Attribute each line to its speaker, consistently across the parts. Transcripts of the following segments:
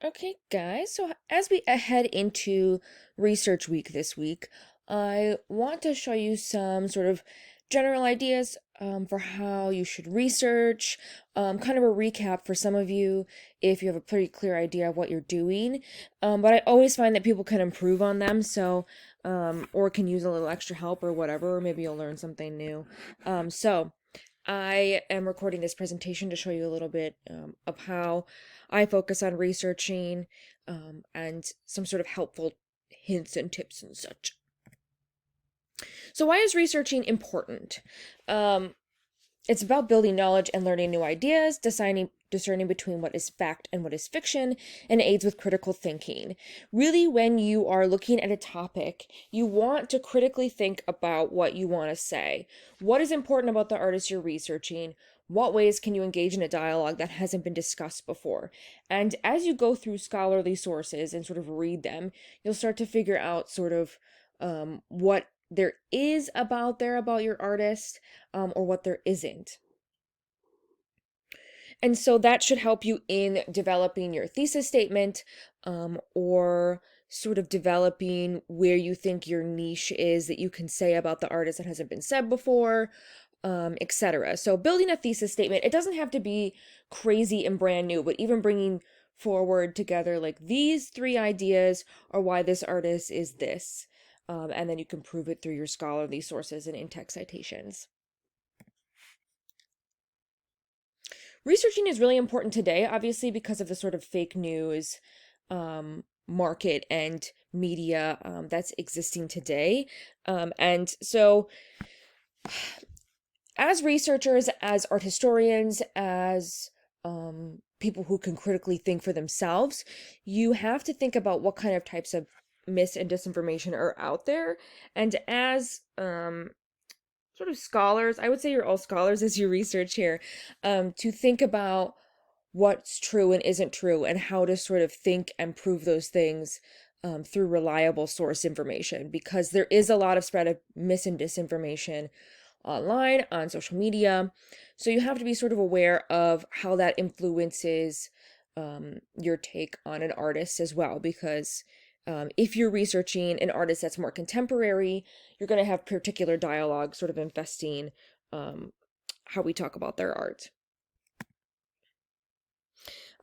Speaker 1: Okay, guys, so as we head into research week this week, I want to show you some sort of general ideas for how you should research, kind of a recap for some of you if you have a pretty clear idea of what you're doing. But I always find that people can improve on them, or can use a little extra help or whatever, or maybe you'll learn something new. So I am recording this presentation to show you a little bit of how I focus on researching and some sort of helpful hints and tips and such. So, why is researching important? Um, it's about building knowledge and learning new ideas, discerning between what is fact and what is fiction, and aids with critical thinking. Really, when you are looking at a topic, you want to critically think about what you want to say. What is important about the artist you're researching? What ways can you engage in a dialogue that hasn't been discussed before? And as you go through scholarly sources and sort of read them, you'll start to figure out sort of what there is about your artist, or what there isn't. And so that should help you in developing your thesis statement, or sort of developing where you think your niche is that you can say about the artist that hasn't been said before, etc. So building a thesis statement, it doesn't have to be crazy and brand new, but even bringing forward together like these three ideas are why this artist is this. And then you can prove it through your scholarly sources and in-text citations. Researching is really important today, obviously, because of the sort of fake news market and media that's existing today. And so, as researchers, as art historians, as people who can critically think for themselves, you have to think about what kind of types of mis and disinformation are out there. And as sort of scholars, I would say you're all scholars as you research here, to think about what's true and isn't true and how to sort of think and prove those things through reliable source information, because there is a lot of spread of mis and disinformation online, on social media. So you have to be sort of aware of how that influences your take on an artist as well, because if you're researching an artist that's more contemporary, you're going to have particular dialogue sort of infesting how we talk about their art.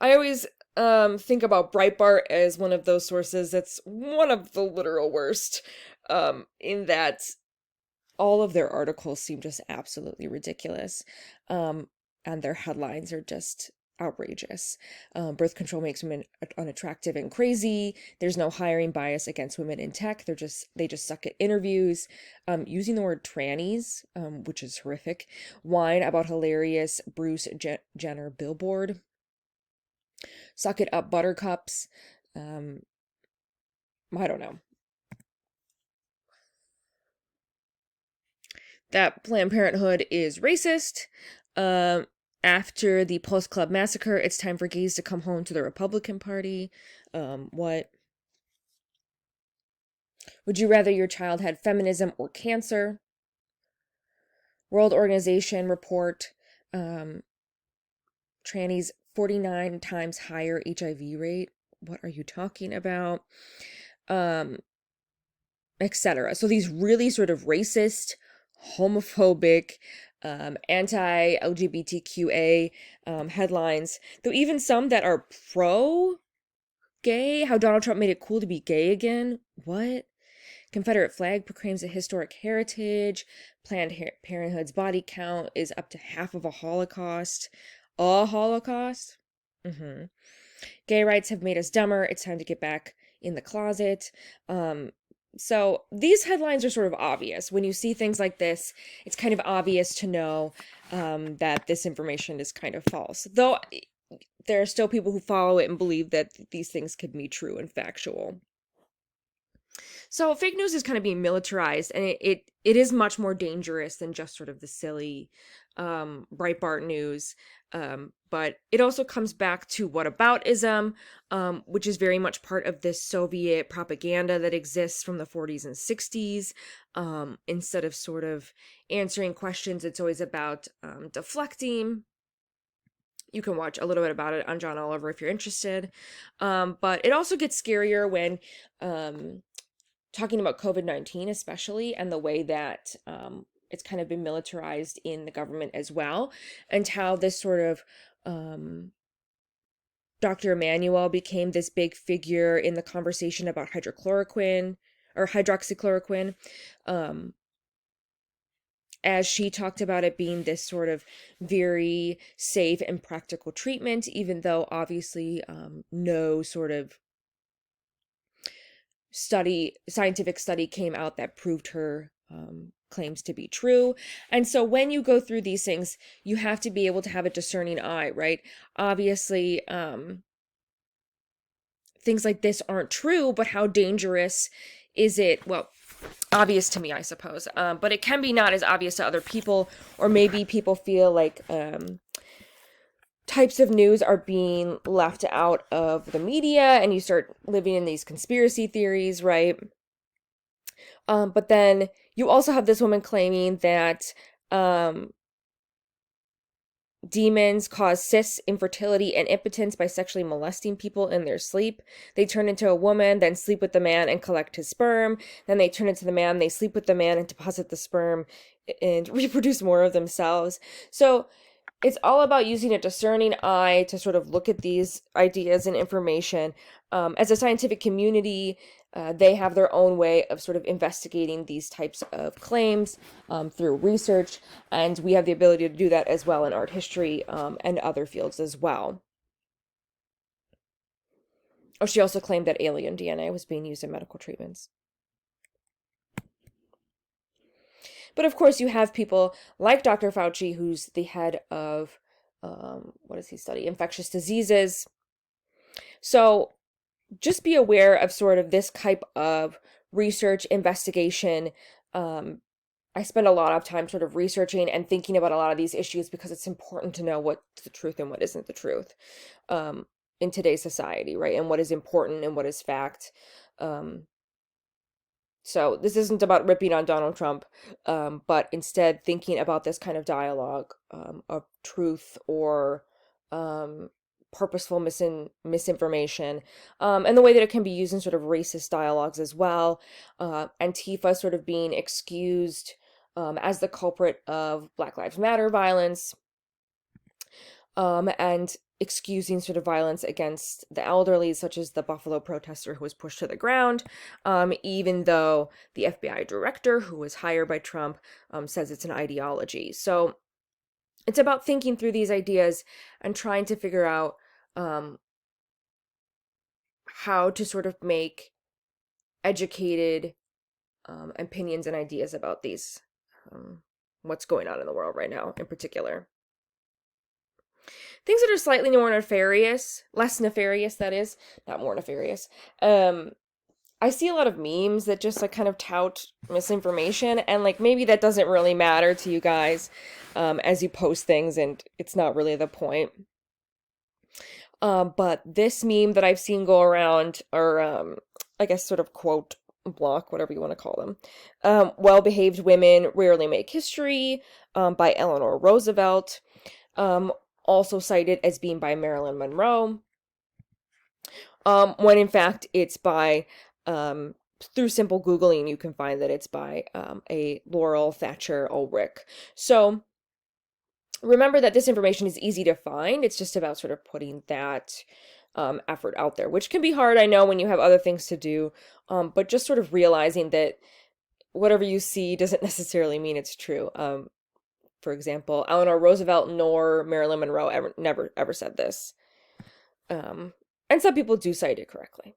Speaker 1: I always think about Breitbart as one of those sources that's one of the literal worst, in that all of their articles seem just absolutely ridiculous. Um, and their headlines are just outrageous. Birth control makes women unattractive and crazy. There's no hiring bias against women in tech. They just suck at interviews. Using the word trannies, which is horrific. Whine about hilarious Bruce Jenner billboard. Suck it up, buttercups. Um, I don't know. That Planned Parenthood is racist. Um, After the Pulse Club massacre, it's time for gays to come home to the Republican Party. What? Would you rather your child had feminism or cancer? World Organization report, um, trannies 49 times higher HIV rate. What are you talking about? Um, Etc. So these really sort of racist, homophobic, anti-LGBTQA headlines, though even some that are pro-gay, how Donald Trump made it cool to be gay again. What? Confederate flag proclaims a historic heritage. Planned Parenthood's body count is up to half of a Holocaust. A Holocaust? Mm-hmm. Gay rights have made us dumber. It's time to get back in the closet. Um, so these headlines are sort of obvious. When you see things like this, it's kind of obvious to know that this information is kind of false. Though there are still people who follow it and believe that these things could be true and factual. So fake news is kind of being militarized, and it is much more dangerous than just sort of the silly Breitbart news. But it also comes back to whataboutism, which is very much part of this Soviet propaganda that exists from the 40s and 60s. Instead of sort of answering questions, it's always about deflecting. You can watch a little bit about it on John Oliver if you're interested. But it also gets scarier when talking about COVID-19 especially, and the way that it's kind of been militarized in the government as well, and how this sort of Dr. Emmanuel became this big figure in the conversation about hydrochloroquine or hydroxychloroquine, um, as she talked about it being this sort of very safe and practical treatment, even though obviously no sort of scientific study came out that proved her claims to be true. And so when you go through these things, you have to be able to have a discerning eye, right? Obviously, things like this aren't true, but how dangerous is it? Well, obvious to me, I suppose, but it can be not as obvious to other people, or maybe people feel like types of news are being left out of the media, and you start living in these conspiracy theories, right? But then you also have this woman claiming that demons cause cysts, infertility, and impotence by sexually molesting people in their sleep. They turn into a woman, then sleep with the man and collect his sperm. Then they turn into the man, they sleep with the man and deposit the sperm and reproduce more of themselves. So it's all about using a discerning eye to sort of look at these ideas and information. As a scientific community, they have their own way of sort of investigating these types of claims through research, and we have the ability to do that as well in art history and other fields as well. Oh, she also claimed that alien DNA was being used in medical treatments. But of course, you have people like Dr. Fauci, who's the head of, what does he study? Infectious diseases. So just be aware of sort of this type of research, investigation. I spend a lot of time sort of researching and thinking about a lot of these issues because it's important to know what's the truth and what isn't the truth in today's society, right? And what is important and what is fact. So this isn't about ripping on Donald Trump, but instead thinking about this kind of dialogue of truth or purposeful misinformation, and the way that it can be used in sort of racist dialogues as well. Antifa sort of being excused as the culprit of Black Lives Matter violence, and excusing sort of violence against the elderly, such as the Buffalo protester who was pushed to the ground, even though the FBI director, who was hired by Trump, says it's an ideology. So it's about thinking through these ideas and trying to figure out how to sort of make educated opinions and ideas about these, what's going on in the world right now in particular. Things that are slightly more nefarious, less nefarious, that is, not more nefarious. I see a lot of memes that just like kind of tout misinformation, and like maybe that doesn't really matter to you guys as you post things, and it's not really the point. But this meme that I've seen go around, or I guess sort of quote block, whatever you want to call them, well-behaved women rarely make history, by Eleanor Roosevelt. Also cited as being by Marilyn Monroe, when in fact it's by, through simple Googling, you can find that it's by a Laurel Thatcher Ulrich. So remember that this information is easy to find. It's just about sort of putting that effort out there, which can be hard, I know, when you have other things to do, but just sort of realizing that whatever you see doesn't necessarily mean it's true. For example, Eleanor Roosevelt nor Marilyn Monroe never ever said this. And some people do cite it correctly.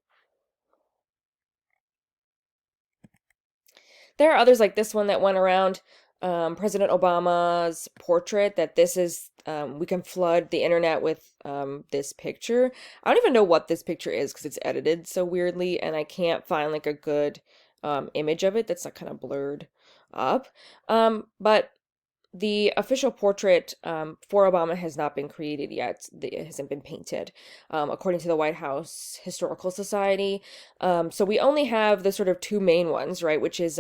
Speaker 1: There are others like this one that went around, President Obama's portrait, that this is, we can flood the internet with this picture. I don't even know what this picture is because it's edited so weirdly, and I can't find like a good image of it that's not kind of blurred up. But the official portrait for Obama has not been created yet. It hasn't been painted, according to the White House Historical Society. So we only have the sort of two main ones, right? Which is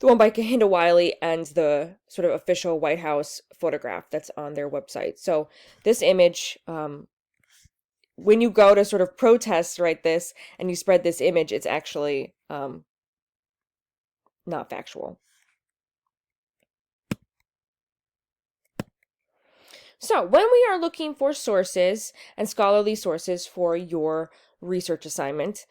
Speaker 1: the one by Kehinde Wiley and the sort of official White House photograph that's on their website. So this image, when you go to sort of protest, right, this, and you spread this image, it's actually not factual. So when we are looking for sources and scholarly sources for your research assignment,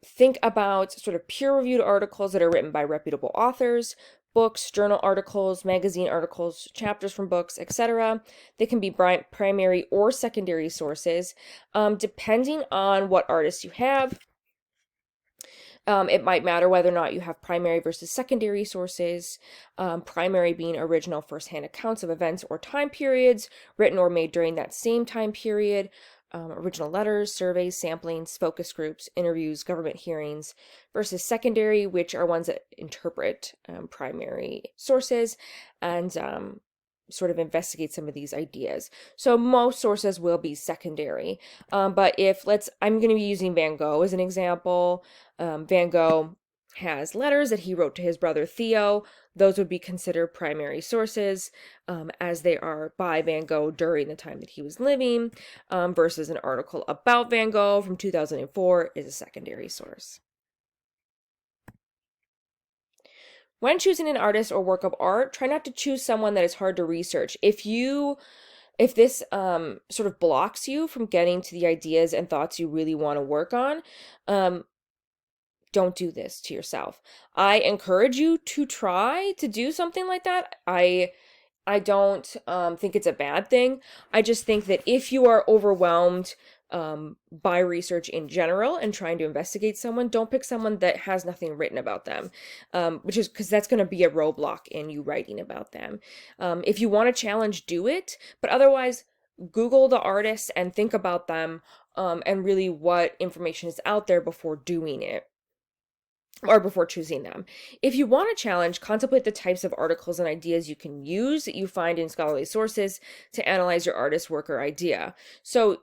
Speaker 1: think about sort of peer-reviewed articles that are written by reputable authors, books, journal articles, magazine articles, chapters from books, etc. They can be primary or secondary sources, depending on what artists you have. It might matter whether or not you have primary versus secondary sources, primary being original firsthand accounts of events or time periods written or made during that same time period, original letters, surveys, samplings, focus groups, interviews, government hearings, versus secondary, which are ones that interpret primary sources and sort of investigate some of these ideas. So most sources will be secondary. But I'm going to be using Van Gogh as an example. Van Gogh has letters that he wrote to his brother Theo. Those would be considered primary sources, as they are by Van Gogh during the time that he was living, versus an article about Van Gogh from 2004 is a secondary source. When choosing an artist or work of art, try not to choose someone that is hard to research. If this sort of blocks you from getting to the ideas and thoughts you really want to work on, don't do this to yourself. I encourage you to try to do something like that. I don't think it's a bad thing. I just think that if you are overwhelmed by research in general and trying to investigate someone, don't pick someone that has nothing written about them, which is because that's going to be a roadblock in you writing about them. If you want a challenge, do it, but otherwise, Google the artists and think about them and really what information is out there before doing it, or before choosing them. If you want a challenge, contemplate the types of articles and ideas you can use that you find in scholarly sources to analyze your artist's work or idea. So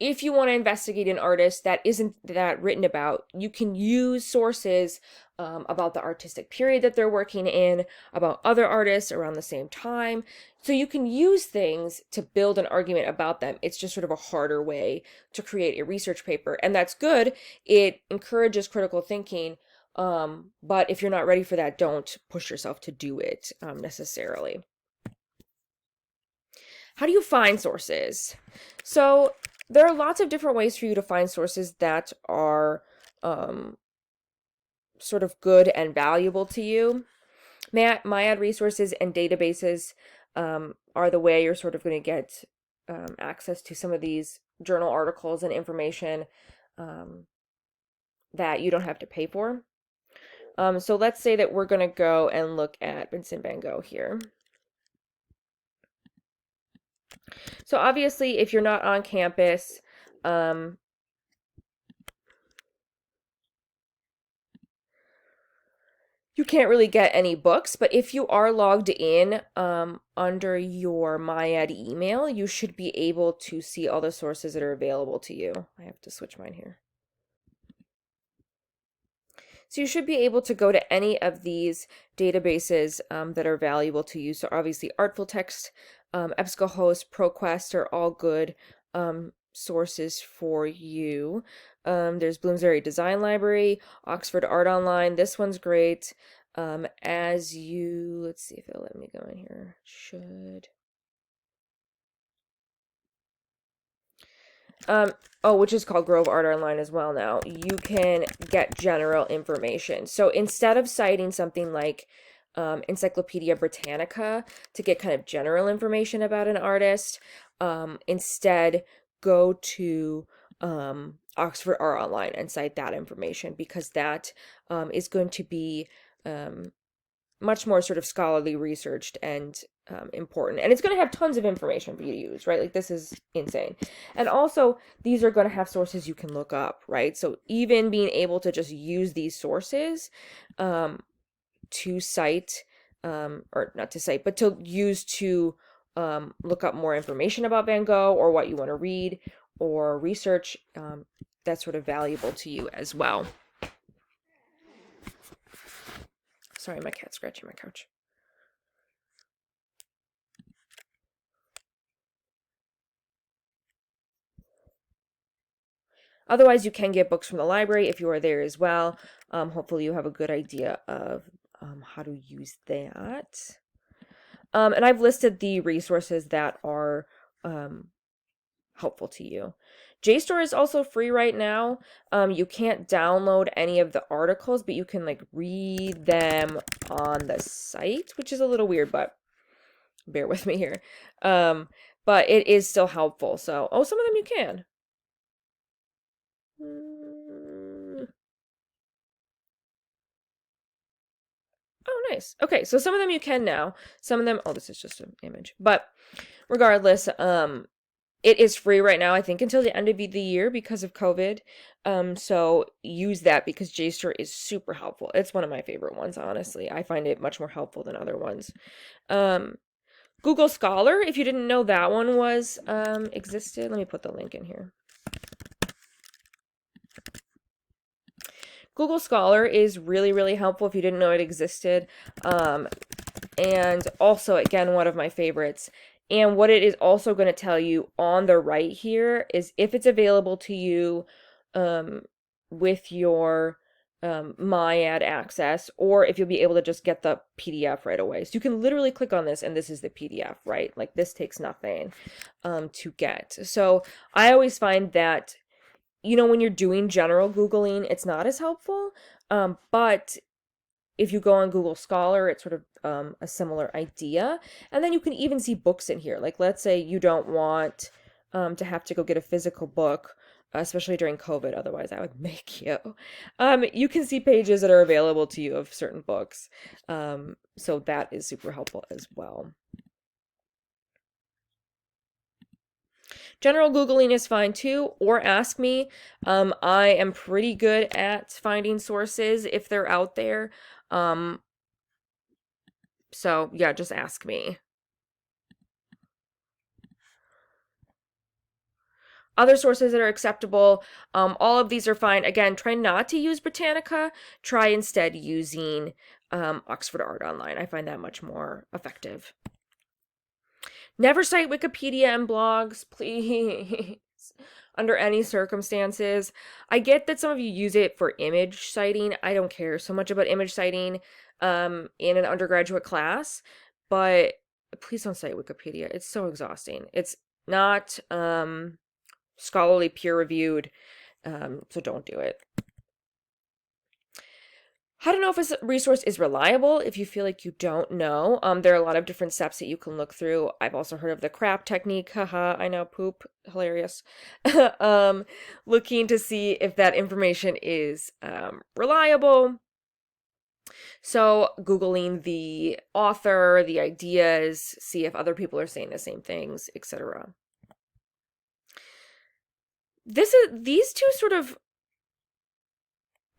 Speaker 1: if you want to investigate an artist that isn't that written about, you can use sources about the artistic period that they're working in, about other artists around the same time. So you can use things to build an argument about them. It's just sort of a harder way to create a research paper. And that's good. It encourages critical thinking. But if you're not ready for that, don't push yourself to do it necessarily. How do you find sources? So there are lots of different ways for you to find sources that are sort of good and valuable to you. MyAd resources and databases are the way you're sort of going to get access to some of these journal articles and information that you don't have to pay for. So let's say that we're going to go and look at Vincent van Gogh here. So obviously, if you're not on campus, you can't really get any books, but if you are logged in under your MyAd email, you should be able to see all the sources that are available to you. I have to switch mine here. So you should be able to go to any of these databases that are valuable to you. So obviously Artful Text, EBSCOhost, ProQuest are all good sources for you. There's Bloomsbury Design Library, Oxford Art Online. This one's great. Let's see if it'll let me go in here. Should. Which is called Grove Art Online as well now. You can get general information. So instead of citing something like Encyclopedia Britannica to get kind of general information about an artist, instead go to Oxford Art Online and cite that information, because that is going to be much more sort of scholarly researched and important, and it's going to have tons of information for you to use, right? Like, this is insane. And also, these are going to have sources you can look up, right? So even being able to just use these sources to cite, or not to cite, but to use to look up more information about Van Gogh or what you want to read or research, that's sort of valuable to you as well. sorry, my cat's scratching my couch. Otherwise, you can get books from the library if you are there as well. Hopefully you have a good idea of how to use that. And I've listed the resources that are helpful to you. JSTOR is also free right now. You can't download any of the articles, but you can like read them on the site, which is a little weird, but bear with me here. But it is still helpful. So, oh, some of them you can. Oh, nice. Okay, so some of them you can now. Some of them, oh, this is just an image. But regardless, it is free right now, I think, until the end of the year because of COVID. So use that because JSTOR is super helpful. It's one of my favorite ones, honestly. I find it much more helpful than other ones. Google Scholar, if you didn't know that one was existed, let me put the link in here. Google Scholar is really, really helpful if you didn't know it existed. And also, again, one of my favorites. And what it is also going to tell you on the right here is if it's available to you with your MyAd access, or if you'll be able to just get the PDF right away. So you can literally click on this and this is the PDF, right? Like this takes nothing to get. So I always find that, you know, when you're doing general Googling, it's not as helpful. But if you go on Google Scholar, it's sort of a similar idea. And then you can even see books in here. Like, let's say you don't want to have to go get a physical book, especially during COVID. Otherwise, I would make you. You can see pages that are available to you of certain books. So that is super helpful as well. General Googling is fine too, or ask me. I am pretty good at finding sources if they're out there. So yeah, just ask me. Other sources that are acceptable, all of these are fine. Again, try not to use Britannica. Try instead using Oxford Art Online. I find that much more effective. Never cite Wikipedia and blogs, please, under any circumstances. I get that some of you use it for image citing. I don't care so much about image citing in an undergraduate class, but please don't cite Wikipedia. It's so exhausting. It's not scholarly peer-reviewed, so don't do it. How to know if a resource is reliable if you feel like you don't know. There are a lot of different steps that you can look through. I've also heard of the crap technique. Haha, I know, poop. Hilarious. Looking to see if that information is reliable. So Googling the author, the ideas, see if other people are saying the same things, etc. These two sort of,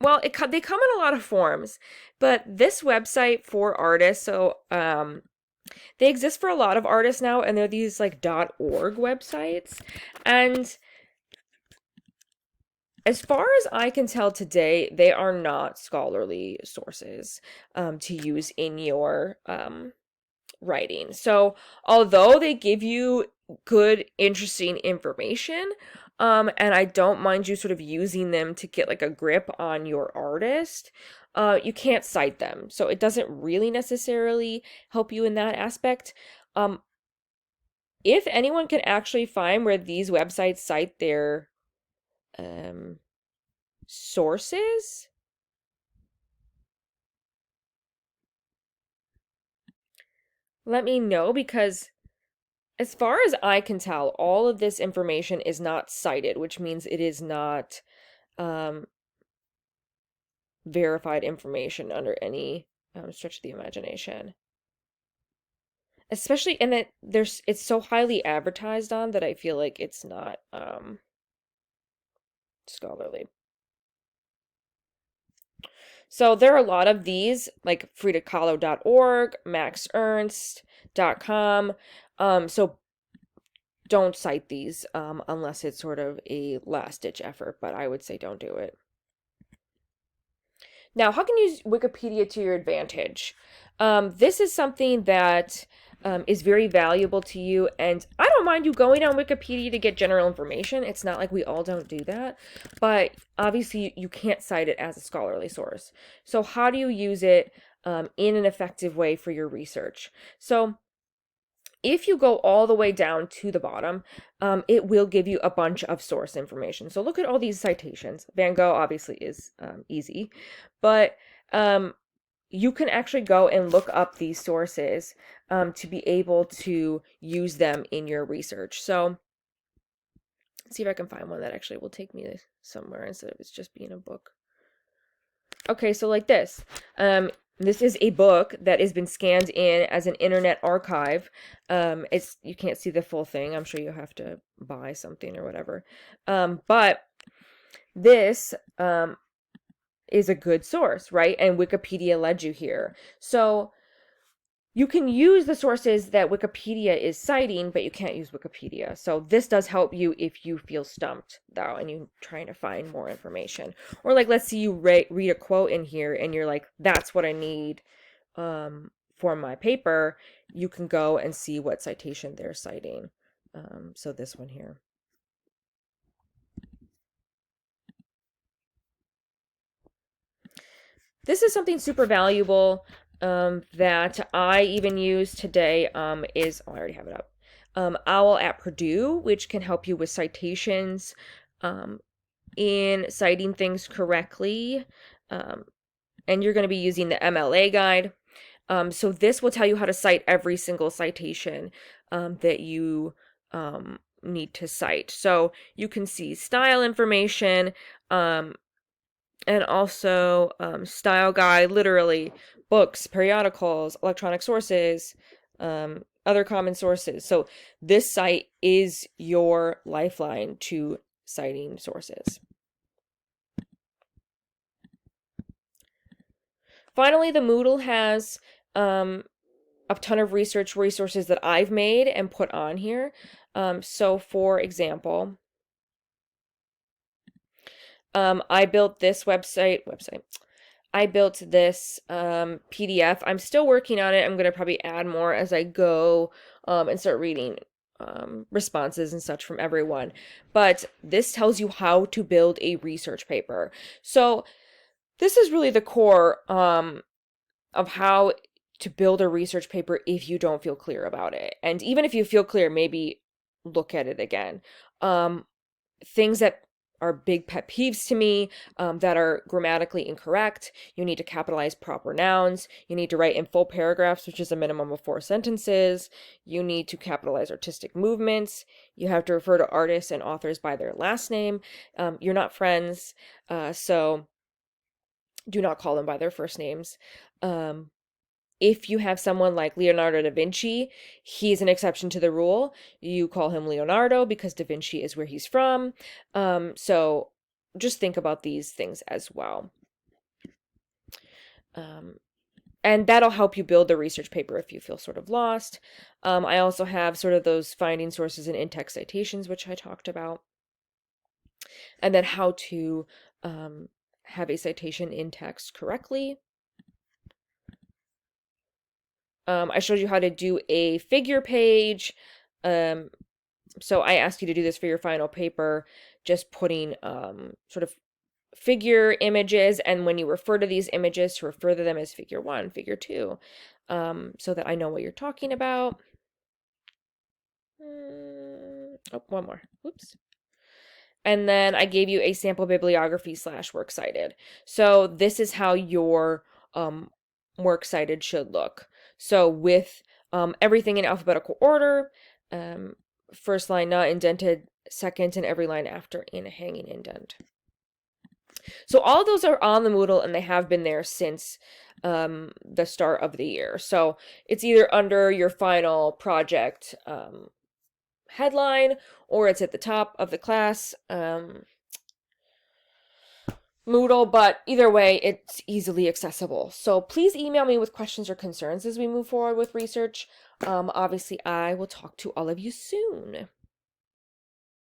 Speaker 1: well, they come in a lot of forms, but this website for artists, so they exist for a lot of artists now, and they're these like .org websites. And as far as I can tell today, they are not scholarly sources to use in your writing. So although they give you good, interesting information, and I don't mind you sort of using them to get like a grip on your artist, you can't cite them. So it doesn't really necessarily help you in that aspect. If anyone can actually find where these websites cite their sources, let me know, because as far as I can tell, all of this information is not cited, which means it is not verified information under any stretch of the imagination. Especially, and it's so highly advertised on that I feel like it's not scholarly. So there are a lot of these, like fritacalo.org, maxernst.com. So don't cite these unless it's sort of a last-ditch effort, but I would say don't do it. Now, how can you use Wikipedia to your advantage? This is something that is very valuable to you, and I don't mind you going on Wikipedia to get general information. It's not like we all don't do that, but obviously you can't cite it as a scholarly source. So how do you use it in an effective way for your research? So if you go all the way down to the bottom, it will give you a bunch of source information. So look at all these citations. Van Gogh obviously is easy, but you can actually go and look up these sources to be able to use them in your research. So let's see if I can find one that actually will take me somewhere instead of it's just being a book. Okay, so like this. This is a book that has been scanned in as an internet archive. You can't see the full thing. I'm sure you have to buy something or whatever. But this is a good source, right? And Wikipedia led you here. So you can use the sources that Wikipedia is citing, but you can't use Wikipedia. So this does help you if you feel stumped, though, and you're trying to find more information. Or like, let's say you read a quote in here and you're like, that's what I need for my paper. You can go and see what citation they're citing. So this one here. This is something super valuable that I even use today is, I already have it up, OWL at Purdue, which can help you with citations in citing things correctly. And you're going to be using the MLA guide. So this will tell you how to cite every single citation that you need to cite. So you can see style information, and also style guide, literally books, periodicals, electronic sources, other common sources. So this site is your lifeline to citing sources. Finally, the Moodle has a ton of research resources that I've made and put on here. So for example, I built this website. I built this PDF. I'm still working on it. I'm going to probably add more as I go and start reading responses and such from everyone. But this tells you how to build a research paper. So this is really the core of how to build a research paper if you don't feel clear about it. And even if you feel clear, maybe look at it again. Things that are big pet peeves to me that are grammatically incorrect. You need to capitalize proper nouns. You need to write in full paragraphs, which is a minimum of 4 sentences. You need to capitalize artistic movements. You have to refer to artists and authors by their last name. You're not friends, so do not call them by their first names. If you have someone like Leonardo da Vinci, he's an exception to the rule. You call him Leonardo because da Vinci is where he's from. So just think about these things as well. And that'll help you build the research paper if you feel sort of lost. I also have sort of those finding sources and in-text citations, which I talked about. And then how to have a citation in text correctly. I showed you how to do a figure page. So I asked you to do this for your final paper, just putting sort of figure images, and when you refer to these images, to refer to them as figure 1, figure 2, so that I know what you're talking about. Oh, one more. Oops. And then I gave you a sample bibliography / works cited. So this is how your works cited should look. So with everything in alphabetical order, first line not indented, second and every line after in a hanging indent. So all of those are on the Moodle, and they have been there since the start of the year. So it's either under your final project headline, or it's at the top of the class Moodle, but either way, it's easily accessible. So please email me with questions or concerns as we move forward with research. Obviously, I will talk to all of you soon.